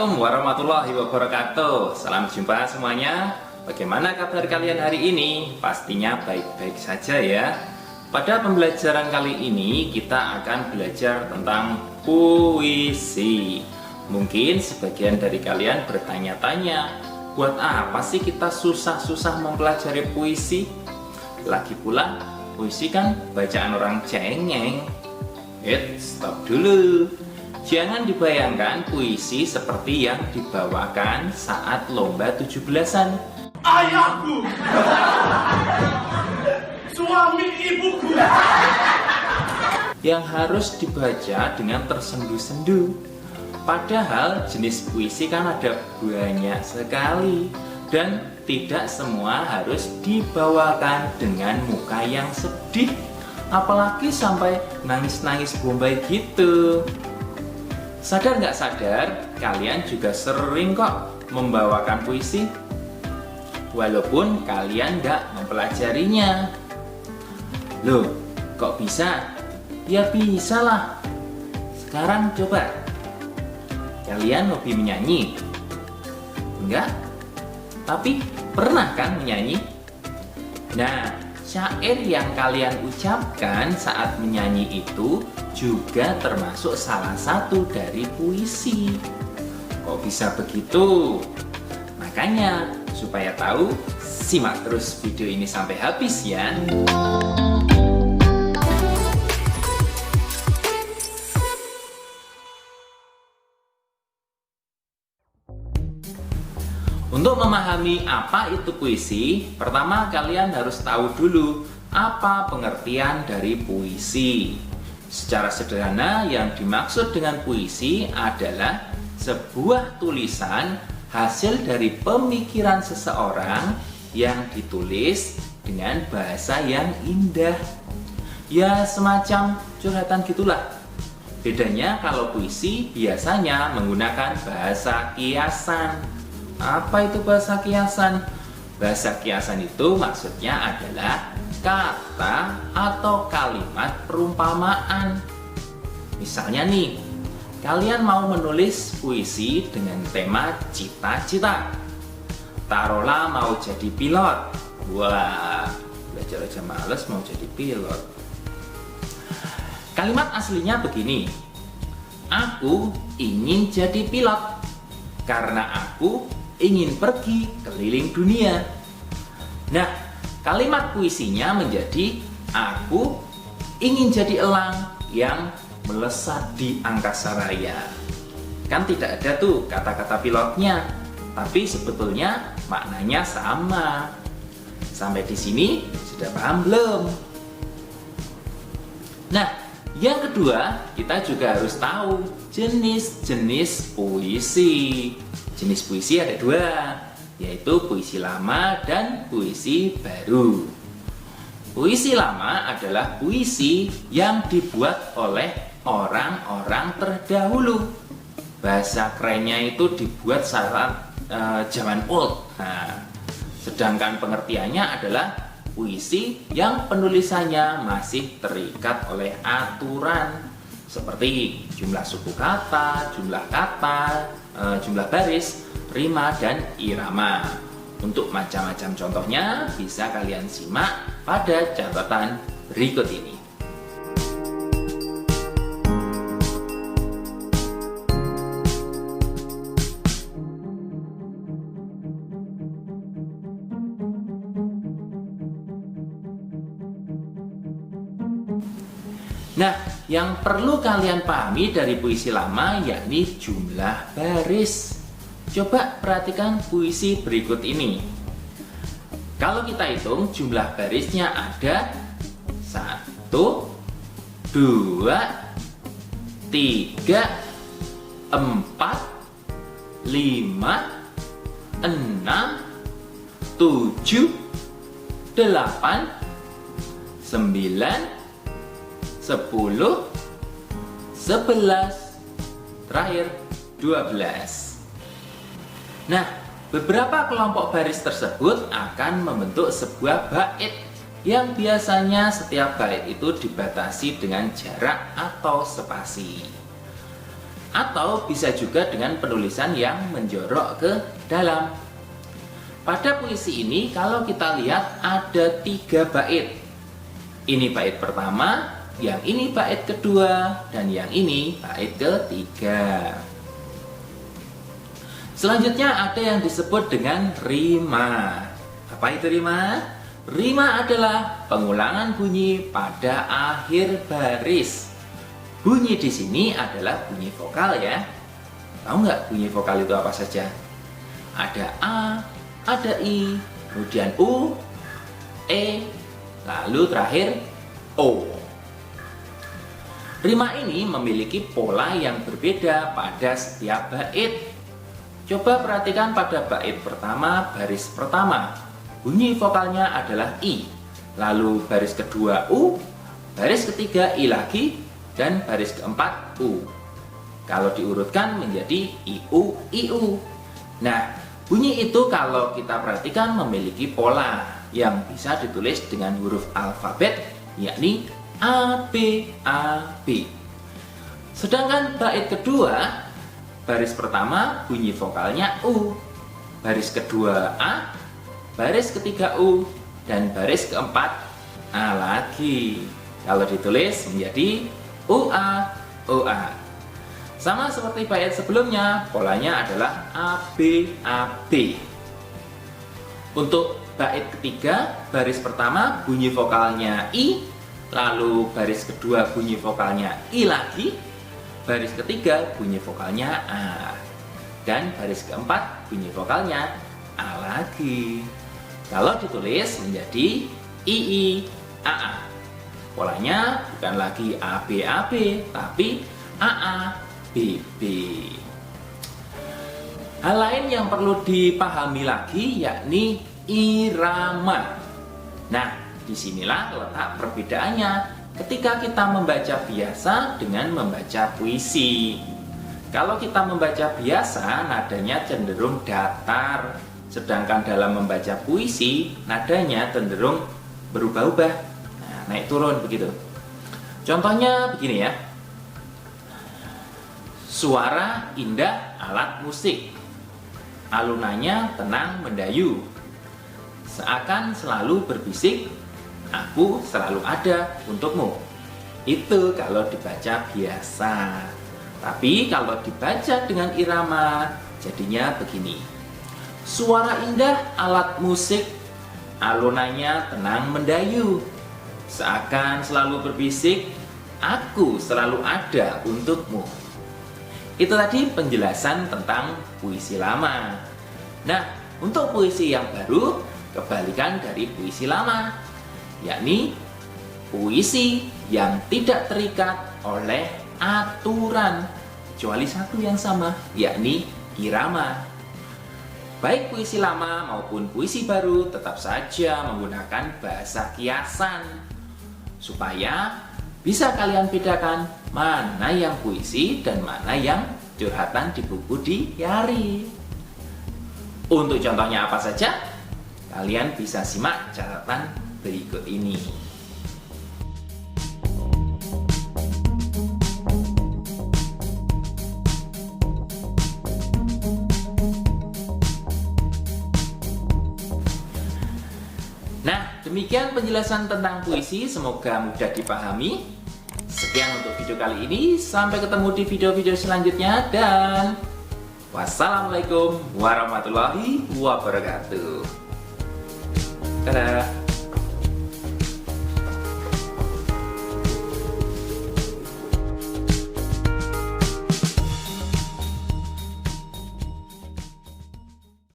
Assalamualaikum warahmatullahi wabarakatuh. Salam jumpa semuanya. Bagaimana kabar kalian hari ini? Pastinya baik-baik saja ya. Pada pembelajaran kali ini kita akan belajar tentang puisi. Mungkin sebagian dari kalian bertanya-tanya, buat apa sih kita susah-susah mempelajari puisi? Lagi pula, puisi kan bacaan orang cengeng. Stop dulu. Jangan dibayangkan puisi seperti yang dibawakan saat lomba 17-an. Ayahku, suami ibuku, yang harus dibaca dengan tersendu-sendu. Padahal jenis puisi kan ada banyak sekali, dan tidak semua harus dibawakan dengan muka yang sedih, apalagi sampai nangis-nangis bombay gitu. Sadar nggak sadar, kalian juga sering kok membawakan puisi, walaupun kalian nggak mempelajarinya. Loh, kok bisa? Ya bisa lah. Sekarang coba, kalian hobi menyanyi? Enggak? Tapi pernah kan menyanyi? Nah, syair yang kalian ucapkan saat menyanyi itu juga termasuk salah satu dari puisi. Kok bisa begitu? Makanya, supaya tahu, simak terus video ini sampai habis ya. Untuk memahami apa itu puisi, pertama kalian harus tahu dulu apa pengertian dari puisi. Secara sederhana, yang dimaksud dengan puisi adalah sebuah tulisan hasil dari pemikiran seseorang yang ditulis dengan bahasa yang indah. Ya, semacam curhatan gitulah. Bedanya kalau puisi biasanya menggunakan bahasa kiasan. Apa itu bahasa kiasan? Bahasa kiasan itu maksudnya adalah kata atau kalimat perumpamaan. Misalnya nih, kalian mau menulis puisi dengan tema cita-cita. Taruhlah mau jadi pilot. Wah, belajar aja males mau jadi pilot. Kalimat aslinya begini: aku ingin jadi pilot karena aku ingin pergi keliling dunia. Nah, kalimat puisinya menjadi aku ingin jadi elang yang melesat di angkasa raya. Kan tidak ada tuh kata-kata pilotnya, tapi sebetulnya maknanya sama. Sampai di sini sudah paham belum? Nah, yang kedua, kita juga harus tahu jenis-jenis puisi. Jenis puisi ada dua, yaitu puisi lama dan puisi baru. Puisi lama adalah puisi yang dibuat oleh orang-orang terdahulu. Bahasa kerennya itu dibuat saat zaman old. Nah, sedangkan pengertiannya adalah puisi yang penulisannya masih terikat oleh aturan, seperti jumlah suku kata, jumlah baris, rima, dan irama. Untuk macam-macam contohnya bisa kalian simak pada catatan berikut ini. Nah, yang perlu kalian pahami dari puisi lama yakni jumlah baris. Coba perhatikan puisi berikut ini. Kalau kita hitung jumlah barisnya ada 1, 2, 3, 4, 5, 6, 7, 8, 9, 10, 11, terakhir 12. Nah, beberapa kelompok baris tersebut akan membentuk sebuah bait yang biasanya setiap bait itu dibatasi dengan jarak atau spasi. atau bisa juga dengan penulisan yang menjorok ke dalam. Pada puisi ini kalau kita lihat ada 3 bait. Ini bait pertama, yang ini bait kedua, dan yang ini bait ketiga. Selanjutnya ada yang disebut dengan rima. Apa itu rima? Rima adalah pengulangan bunyi pada akhir baris. Bunyi di sini adalah bunyi vokal ya. Tahu nggak bunyi vokal itu apa saja? Ada A, ada I, kemudian U, E, lalu terakhir O. Rima ini memiliki pola yang berbeda pada setiap bait. Coba perhatikan pada bait pertama, baris pertama. Bunyi vokalnya adalah I. Lalu baris kedua U, baris ketiga I lagi, dan baris keempat U. Kalau diurutkan menjadi IU, IU. Nah, bunyi itu kalau kita perhatikan memiliki pola yang bisa ditulis dengan huruf alfabet, yakni A, B, A, B. Sedangkan bait kedua, baris pertama bunyi vokalnya U, baris kedua A, baris ketiga U, dan baris keempat A lagi. Kalau ditulis menjadi UA, OA. Sama seperti bait sebelumnya, polanya adalah AB, AB. Untuk bait ketiga, baris pertama bunyi vokalnya I, lalu baris kedua bunyi vokalnya I lagi, baris ketiga bunyi vokalnya A, dan baris keempat bunyi vokalnya A lagi. Kalau ditulis menjadi II, AA. Polanya bukan lagi AB, AB, tapi AA, BB. Hal lain yang perlu dipahami lagi yakni irama. Nah, disinilah letak perbedaannya ketika kita membaca biasa dengan membaca puisi. Kalau kita membaca biasa, nadanya cenderung datar, sedangkan dalam membaca puisi, nadanya cenderung berubah-ubah, naik turun begitu. Contohnya begini ya. Suara indah alat musik, alunannya tenang mendayu, seakan selalu berbisik, aku selalu ada untukmu. Itu kalau dibaca biasa. Tapi kalau dibaca dengan irama, jadinya begini. Suara indah alat musik, alunannya tenang mendayu, seakan selalu berbisik, aku selalu ada untukmu. Itu tadi penjelasan tentang puisi lama. Nah, untuk puisi yang baru, kebalikan dari puisi lama, yakni puisi yang tidak terikat oleh aturan, kecuali satu yang sama, yakni irama. Baik puisi lama maupun puisi baru tetap saja menggunakan bahasa kiasan, supaya bisa kalian bedakan mana yang puisi dan mana yang curhatan di buku diari. Untuk contohnya apa saja? Kalian bisa simak catatan berikut ini. Nah, demikian penjelasan tentang puisi, semoga mudah dipahami. Sekian untuk video kali ini, sampai ketemu di video-video selanjutnya, dan wassalamualaikum warahmatullahi wabarakatuh. Dadah.